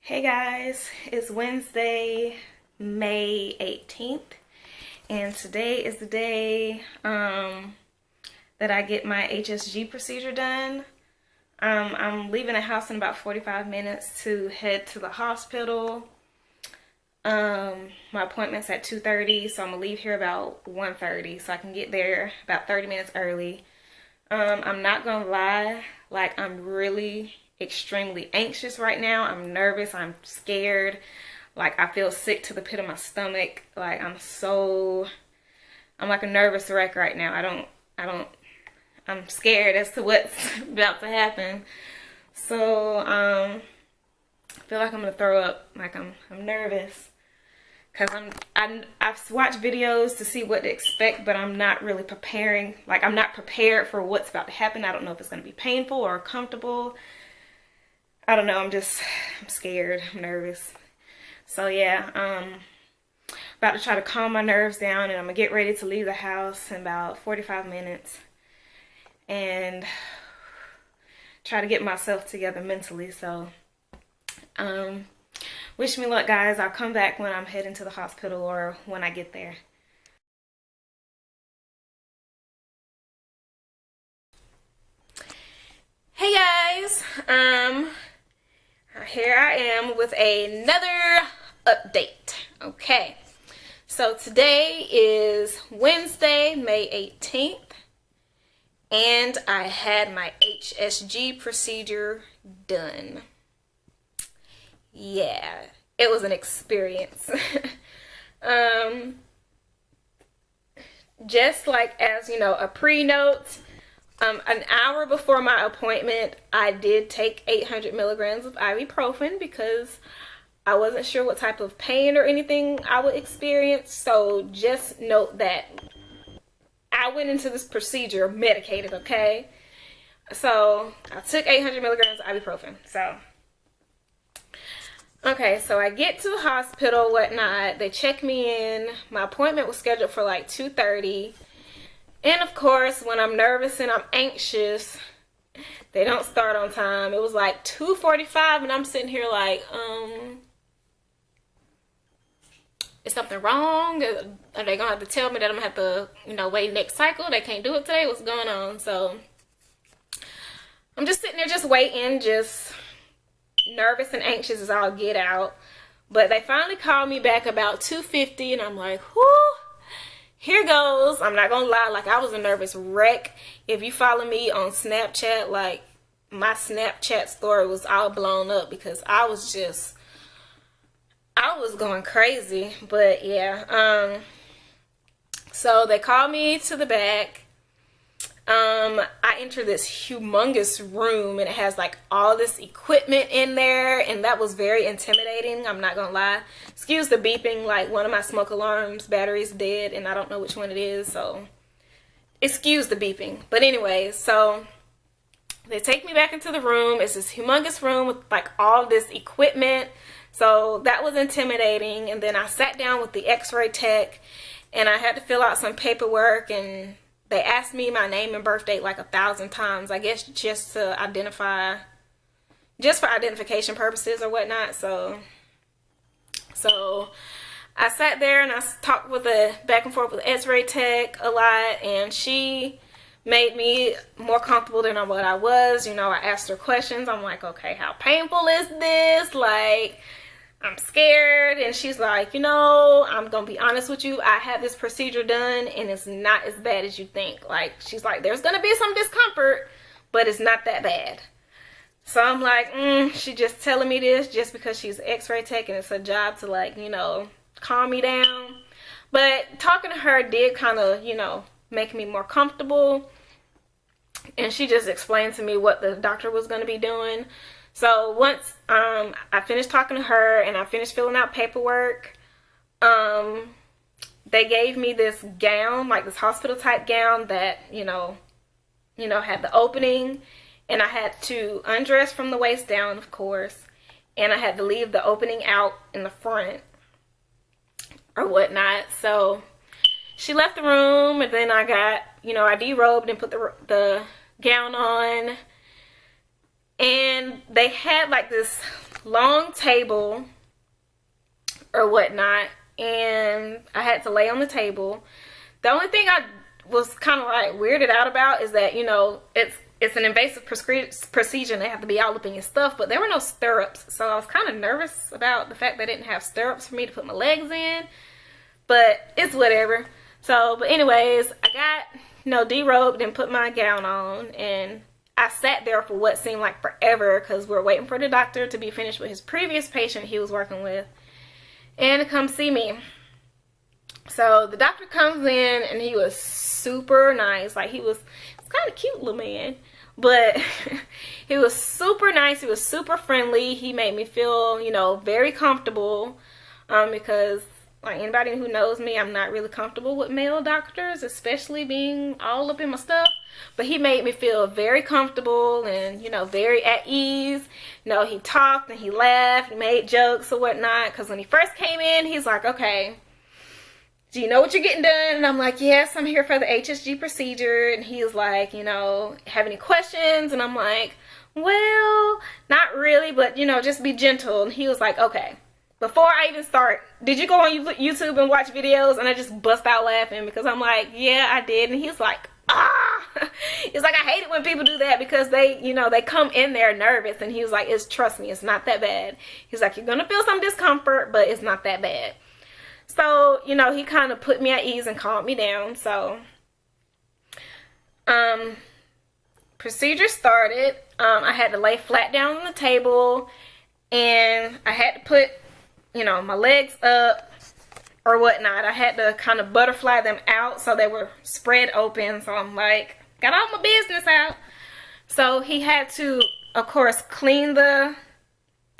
Hey guys, it's Wednesday, May 18th, and today is the day that I get my HSG procedure done. I'm leaving the house in about 45 minutes to head to the hospital. My appointment's at 2:30, so I'm gonna leave here about 1:30 so I can get there about 30 minutes early. I'm not gonna lie, like I'm really extremely anxious right now. I'm nervous, I'm scared, like I feel sick to the pit of my stomach. Like I'm like a nervous wreck right now. I'm scared as to what's about to happen. So I feel like I'm gonna throw up. Like I'm nervous because I've watched videos to see what to expect, but I'm not really preparing. Like I'm not prepared for what's about to happen. I don't know if it's gonna be painful or comfortable. I don't know, I'm scared, I'm nervous. So yeah, about to try to calm my nerves down, and I'm gonna get ready to leave the house in about 45 minutes and try to get myself together mentally. So wish me luck, guys. I'll come back when I'm heading to the hospital or when I get there. Hey guys, here I am with another update. Okay, so today is Wednesday, May 18th, and I had my HSG procedure done. Yeah, it was an experience. Just like as you know, a pre-note, an hour before my appointment, I did take 800 milligrams of ibuprofen because I wasn't sure what type of pain or anything I would experience. So just note that I went into this procedure medicated, okay? So I took 800 milligrams of ibuprofen. So, okay, so I get to the hospital, whatnot. They check me in. My appointment was scheduled for like 2:30. And of course, when I'm nervous and I'm anxious, they don't start on time. It was like 2:45 and I'm sitting here like, is something wrong? Are they gonna have to tell me that I'm gonna have to, wait next cycle? They can't do it today? What's going on? So I'm just sitting there just waiting, just nervous and anxious as all get out. But they finally called me back about 2:50 and I'm like, whoo. Here goes. I'm not gonna lie, like I was a nervous wreck. If you follow me on Snapchat, like my Snapchat story was all blown up because I was going crazy. But yeah, so they called me to the back. I entered this humongous room and it has like all this equipment in there, and that was very intimidating. I'm not gonna lie. Excuse the beeping, like one of my smoke alarms battery's dead and I don't know which one it is, so excuse the beeping. But anyway, so they take me back into the room. It's this humongous room with like all this equipment, so that was intimidating. And then I sat down with the x-ray tech and I had to fill out some paperwork, and they asked me my name and birth date like 1,000 times, I guess just to identify, just for identification purposes or whatnot. So I sat there and I talked with back and forth with the x-ray tech a lot, and she made me more comfortable than what I was. I asked her questions. I'm like, okay, how painful is this? Like, I'm scared. And she's like, I'm gonna be honest with you, I had this procedure done and it's not as bad as you think. Like, she's like, there's gonna be some discomfort, but it's not that bad. So I'm like, she just telling me this just because she's an x-ray tech and it's her job to, like, calm me down. But talking to her did kind of, make me more comfortable. And she just explained to me what the doctor was going to be doing. So once I finished talking to her and I finished filling out paperwork, they gave me this gown, like this hospital type gown that, had the opening. And I had to undress from the waist down, of course. And I had to leave the opening out in the front or whatnot. So she left the room, and then I got, I derobed and put the gown on. And they had like this long table or whatnot, and I had to lay on the table. The only thing I was kind of like weirded out about is that, you know, it's an invasive procedure and they have to be all up in your stuff, but there were no stirrups, so I was kind of nervous about the fact they didn't have stirrups for me to put my legs in, but it's whatever. So, but anyways, I got, you know, derobed and put my gown on, and I sat there for what seemed like forever because we're waiting for the doctor to be finished with his previous patient he was working with and to come see me. So the doctor comes in and he was super nice. Like, he was kind of cute little man, but he was super nice. He was super friendly. He made me feel, you know, very comfortable, because like anybody who knows me, I'm not really comfortable with male doctors, especially being all up in my stuff. But he made me feel very comfortable and, you know, very at ease. You know, he talked and he laughed, he made jokes or whatnot. Because when he first came in, he's like, okay, do you know what you're getting done? And I'm like, yes, I'm here for the HSG procedure. And he was like, you know, have any questions? And I'm like, well, not really, but, you know, just be gentle. And he was like, okay, before I even start, did you go on YouTube and watch videos? And I just bust out laughing because I'm like, yeah, I did. And he's like, it's like, I hate it when people do that because they, you know, they come in there nervous. And he was like, trust me, it's not that bad. He's like, you're gonna feel some discomfort, but it's not that bad. So, you know, he kind of put me at ease and calmed me down. So procedure started. I had to lay flat down on the table and I had to put, you know, my legs up or whatnot. I had to kind of butterfly them out so they were spread open. So I'm like, got all my business out. So he had to, of course, clean the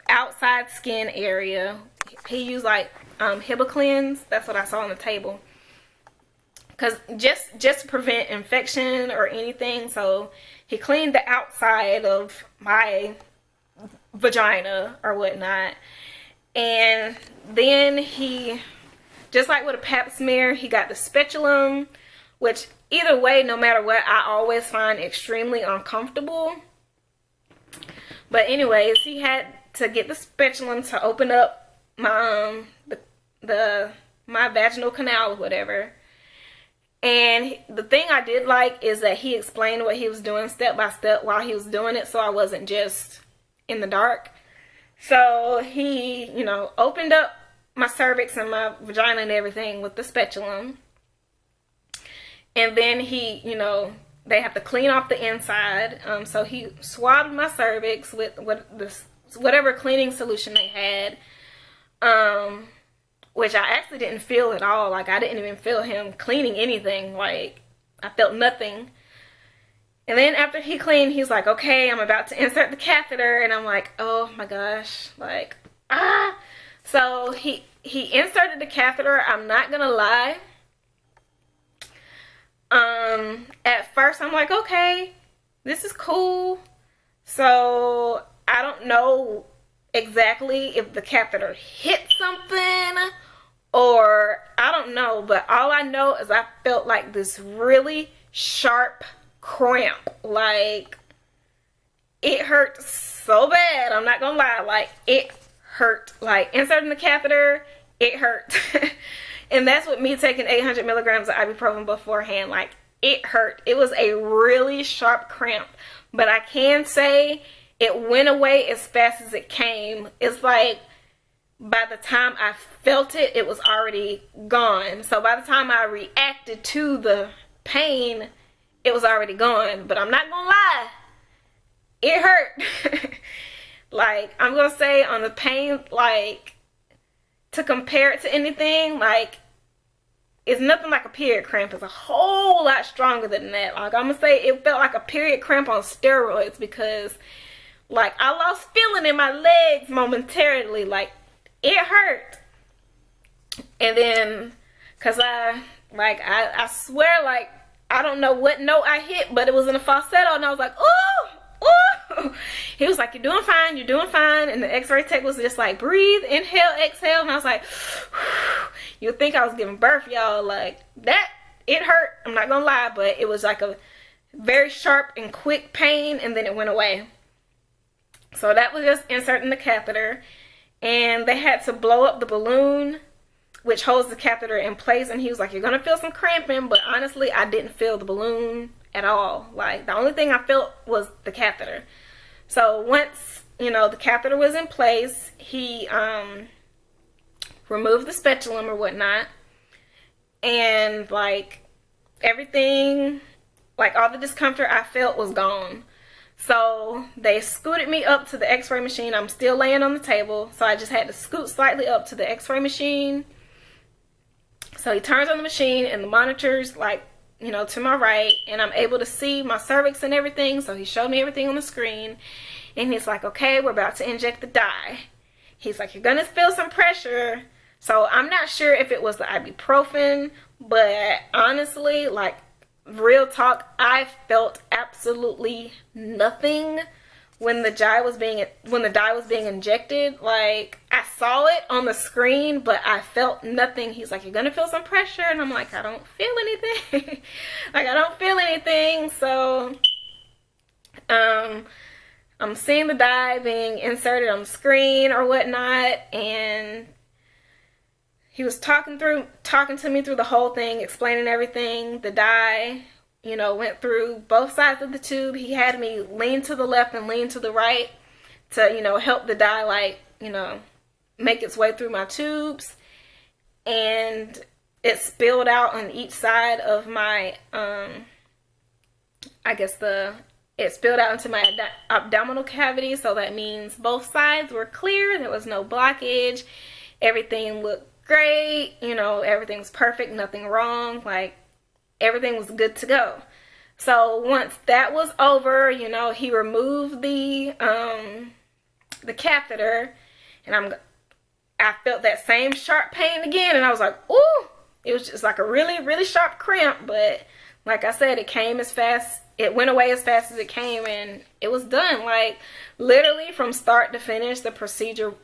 outside skin area. He used like Hibiclens. That's what I saw on the table. Because just to prevent infection or anything. So he cleaned the outside of my vagina or whatnot. And then he, just like with a pap smear, he got the speculum, which either way, no matter what, I always find extremely uncomfortable. But anyways, he had to get the speculum to open up my my vaginal canal or whatever. And the thing I did like is that he explained what he was doing step by step while he was doing it, so I wasn't just in the dark. So he, you know, opened up my cervix and my vagina and everything with the speculum. And then he, you know, they have to clean off the inside. So he swabbed my cervix with whatever cleaning solution they had. Which I actually didn't feel at all. Like, I didn't even feel him cleaning anything. Like, I felt nothing. And then after he cleaned, he's like, okay, I'm about to insert the catheter. And I'm like, oh my gosh, like, ah. So he inserted the catheter. I'm not gonna lie. At first I'm like, okay, this is cool. So I don't know exactly if the catheter hit something or I don't know, but all I know is I felt like this really sharp cramp. Like, it hurt so bad, I'm not gonna lie. Like, it hurt. Like, inserting the catheter, it hurt. And that's with me taking 800 milligrams of ibuprofen beforehand. Like, it hurt. It was a really sharp cramp, but I can say it went away as fast as it came. It's like by the time I felt it, it was already gone. So by the time I reacted to the pain, it was already gone. But I'm not gonna lie, it hurt. Like, I'm gonna say on the pain, like, to compare it to anything, like, it's nothing like a period cramp. It's a whole lot stronger than that. Like, I'm gonna say it felt like a period cramp on steroids because, like, I lost feeling in my legs momentarily. Like, it hurt. And then, cause I swear, like, I don't know what note I hit, but it was in a falsetto, and I was like, ooh, ooh. He was like, you're doing fine, you're doing fine. And the x-ray tech was just like, breathe, inhale, exhale. And I was like, you'd think I was giving birth, y'all. Like, that, it hurt, I'm not gonna lie, but it was like a very sharp and quick pain, and then it went away. So that was just inserting the catheter, and they had to blow up the balloon which holds the catheter in place, and he was like, you're gonna feel some cramping, but honestly I didn't feel the balloon at all. Like, the only thing I felt was the catheter. So once, you know, the catheter was in place, he removed the speculum or whatnot, and like everything, like all the discomfort I felt was gone. So they scooted me up to the x-ray machine. I'm still laying on the table, so I just had to scoot slightly up to the x-ray machine. So he turns on the machine and the monitor's like, you know, to my right, and I'm able to see my cervix and everything. So he showed me everything on the screen, and he's like, okay, we're about to inject the dye. He's like, you're gonna feel some pressure. So I'm not sure if it was the ibuprofen, but honestly, like, real talk, I felt absolutely nothing when the dye was being injected. Like, I saw it on the screen, but I felt nothing. He's like, you're gonna feel some pressure, and I'm like, I don't feel anything. Like, I don't feel anything. So I'm seeing the dye being inserted on the screen or whatnot, and he was talking to me through the whole thing, explaining everything. The dye, you know, went through both sides of the tube. He had me lean to the left and lean to the right to, you know, help the dye, like, you know, make its way through my tubes. And it spilled out on each side of my, it spilled out into my abdominal cavity. So that means both sides were clear. There was no blockage. Everything looked great. You know, everything was perfect. Nothing wrong. Like, everything was good to go. So once that was over, you know, he removed the catheter, and I felt that same sharp pain again, and I was like, ooh, it was just like a really, really sharp cramp. But like I said, it went away as fast as it came, and it was done. Like, literally from start to finish, the procedure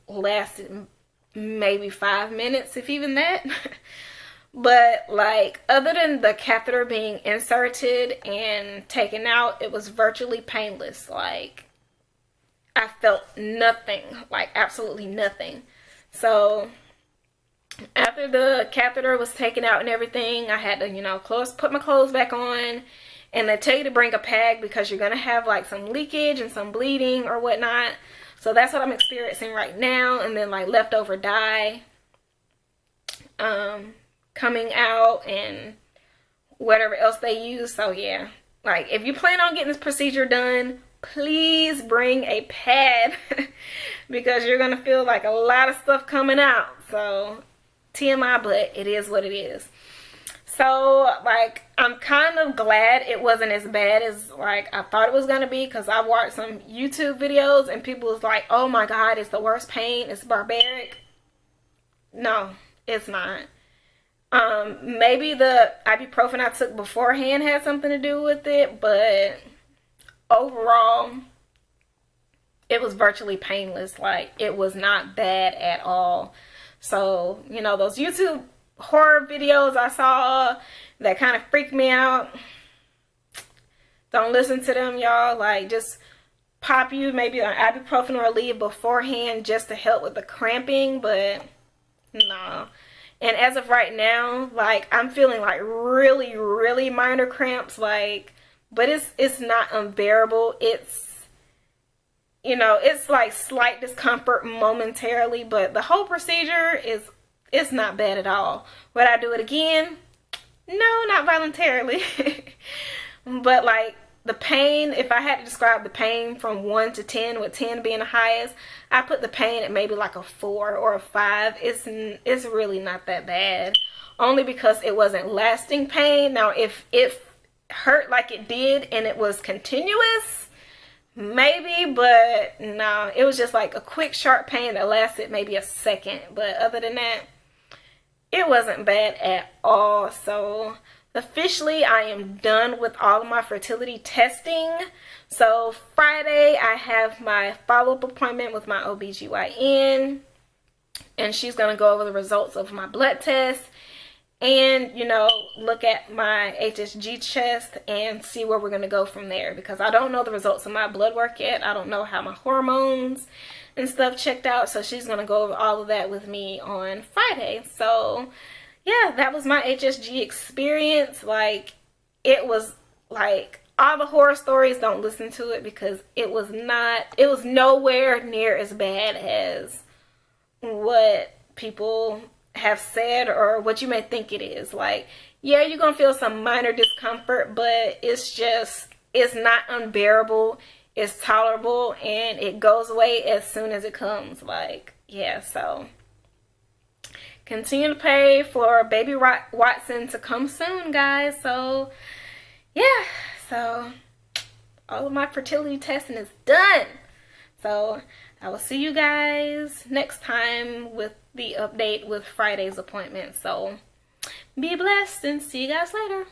lasted maybe 5 minutes, if even that. But like, other than the catheter being inserted and taken out, it was virtually painless. Like, I felt nothing, like absolutely nothing. So after the catheter was taken out and everything, I had to, you know, put my clothes back on. And they tell you to bring a pad because you're going to have like some leakage and some bleeding or whatnot. So that's what I'm experiencing right now. And then like leftover dye coming out and whatever else they use. So yeah, like, if you plan on getting this procedure done, please bring a pad because you're going to feel like a lot of stuff coming out. So TMI, but it is what it is. So, like, I'm kind of glad it wasn't as bad as, like, I thought it was going to be, because I watched some YouTube videos and people was like, oh my God, it's the worst pain, it's barbaric. No, it's not. Maybe the ibuprofen I took beforehand had something to do with it, but overall, it was virtually painless. Like, it was not bad at all. So, you know, those YouTube horror videos I saw that kind of freaked me out, don't listen to them, y'all. Like, just pop you maybe an ibuprofen or a leave beforehand just to help with the cramping, but no. And as of right now, like, I'm feeling like really, really minor cramps, like, but it's not unbearable. It's, you know, it's like slight discomfort momentarily, but the whole procedure it's not bad at all. Would I do it again? No, not voluntarily. But like, the pain, if I had to describe the pain from 1 to 10, with 10 being the highest, I put the pain at maybe like a 4 or a 5. It's really not that bad. Only because it wasn't lasting pain. Now, if it hurt like it did and it was continuous, maybe, but no, it was just like a quick sharp pain that lasted maybe a second. But other than that, it wasn't bad at all. So officially, I am done with all of my fertility testing. So Friday, I have my follow-up appointment with my OBGYN, and she's going to go over the results of my blood test. and, you know, look at my HSG test and see where we're going to go from there, because I don't know the results of my blood work yet. I don't know how my hormones and stuff checked out, so she's going to go over all of that with me on Friday. So yeah, that was my HSG experience. Like, it was like, all the horror stories, don't listen to it, because it was nowhere near as bad as what people have said or what you may think it is. Like, yeah, you're gonna feel some minor discomfort, but it's not unbearable. It's tolerable, and it goes away as soon as it comes. Like, yeah, so continue to pray for baby Watson to come soon, guys. So yeah, so all of my fertility testing is done. So I will see you guys next time with the update with Friday's appointment. So be blessed and see you guys later.